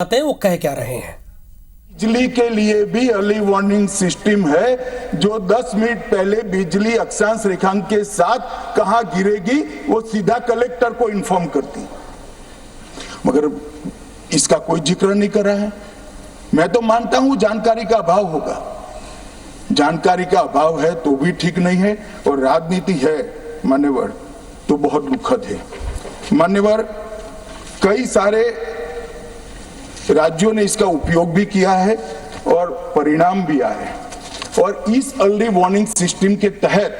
वो कह क्या रहे हैं। बिजली के लिए भी अर्ली वार्निंग सिस्टम है जो 10 मिनट पहले बिजली अक्षांश रेखांक के साथ कहां गिरेगी वो सीधा कलेक्टर को इन्फॉर्म करती, मगर इसका कोई जिक्र नहीं कर रहा है। मैं तो मानता हूं जानकारी का अभाव होगा, जानकारी का अभाव है तो भी ठीक नहीं है, और राजनीति है मान्यवर तो बहुत दुखद है। मान्यवर कई सारे राज्यों ने इसका उपयोग भी किया है और परिणाम भी आए हैं, और इस अर्ली वार्निंग सिस्टम के तहत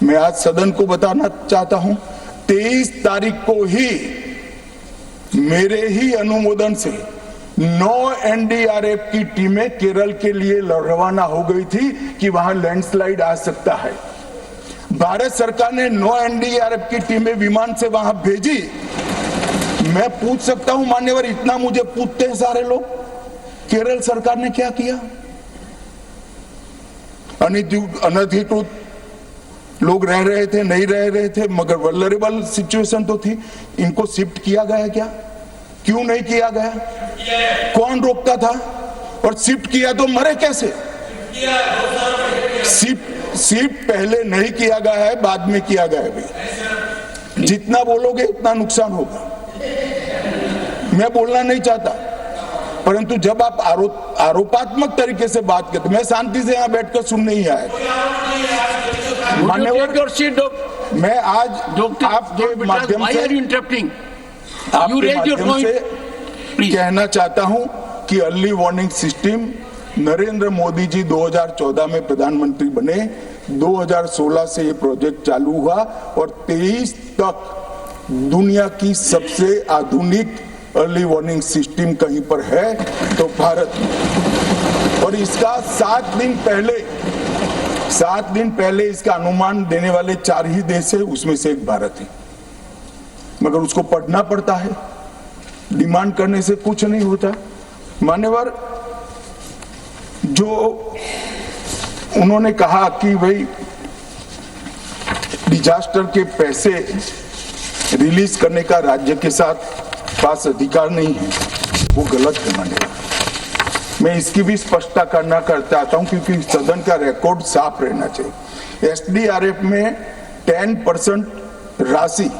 मैं आज सदन को बताना चाहता हूं 23 तारीख को ही मेरे ही अनुमोदन से 9 एनडीआरएफ की टीमें केरल के लिए रवाना हो गई थी कि वहां लैंडस्लाइड आ सकता है। भारत सरकार ने 9 एनडीआरएफ की टीमें विमान से वहां भेजी। मैं पूछ सकता हूं मान्यवर, इतना मुझे पूछते हैं सारे लोग, केरल सरकार ने क्या किया? अनधिकृत लोग रह रहे थे, नहीं रह रहे थे, मगर वल्नरेबल सिचुएशन तो थी। इनको शिफ्ट किया गया क्या? क्यों नहीं किया गया? कौन रोकता था? और शिफ्ट किया तो मरे कैसे? शिफ्ट पहले नहीं किया गया है, बाद में किया गया है। जितना बोलोगे उतना नुकसान होगा। मैं बोलना नहीं चाहता, परंतु जब आप आरोपात्मक तरीके से बात करते, मैं शांति से यहाँ बैठकर सुनने ही आया। मैं आज आपके माध्यम से कहना चाहता हूं कि early warning system Narendra Modi ji 2014 में प्रधानमंत्री बने, 2016 से ये प्रोजेक्ट चालू हुआ और 23 तक दुनिया की सबसे आधुनिक अर्ली वार्निंग सिस्टम कहीं पर है तो भारत, और इसका 7 दिन पहले इसका अनुमान देने वाले 4 ही देश है, उसमें से एक भारत है। मगर उसको पढ़ना पड़ता है, डिमांड करने से कुछ नहीं होता। मान्यवर, जो उन्होंने कहा कि भाई डिजास्टर के पैसे रिलीज करने का राज्य के साथ पास अधिकार नहीं है, वो गलत है मान्यवर। मैं इसकी भी स्पष्टता करना चाहता हूं क्योंकि सदन का रिकॉर्ड साफ रहना चाहिए। एसडीआरएफ में 10% राशि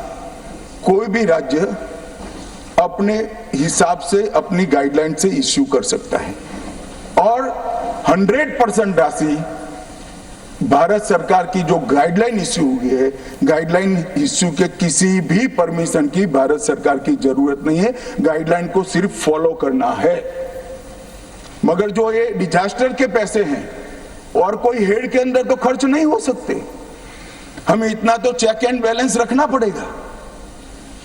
कोई भी राज्य अपने हिसाब से अपनी गाइडलाइन से इश्यू कर सकता है, और 100% राशि भारत सरकार की जो गाइडलाइन इश्यू हुई है, गाइडलाइन इश्यू के किसी भी परमिशन की भारत सरकार की जरूरत नहीं है, गाइडलाइन को सिर्फ फॉलो करना है। मगर जो ये डिजास्टर के पैसे हैं और कोई हेड के अंदर तो खर्च नहीं हो सकते, हमें इतना तो चेक एंड बैलेंस रखना पड़ेगा।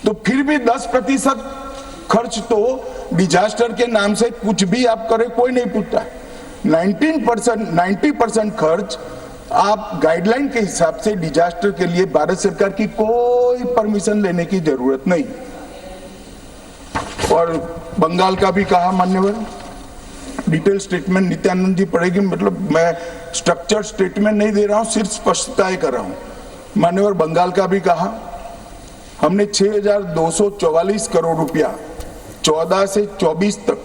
तो फिर भी 10% खर्च तो डिजास्टर के नाम से कुछ भी आप करें कोई नहीं पूछता। 90% खर्च आप गाइडलाइन के हिसाब से डिजास्टर के लिए भारत सरकार की कोई परमिशन लेने की जरूरत नहीं। और बंगाल का भी कहा मान्यवर, डिटेल स्टेटमेंट नित्यानंद जी पढ़ेगी, मतलब मैं स्ट्रक्चर स्टेटमेंट नहीं दे रहा हूं, सिर्फ स्पष्टताएं कर रहा हूं। मान्यवर बंगाल का भी कहा, हमने 6,244 करोड़ रुपया 14 से 24 तक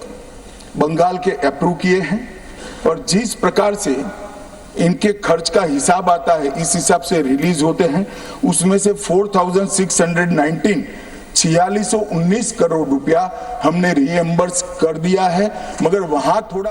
बंगाल के अप्रूव किए हैं, और जिस प्रकार से इनके खर्च का हिसाब आता है इस हिसाब से रिलीज होते हैं, उसमें से 4619 करोड़ रुपया हमने रीएम्बर्स कर दिया है। मगर वहां थोड़ा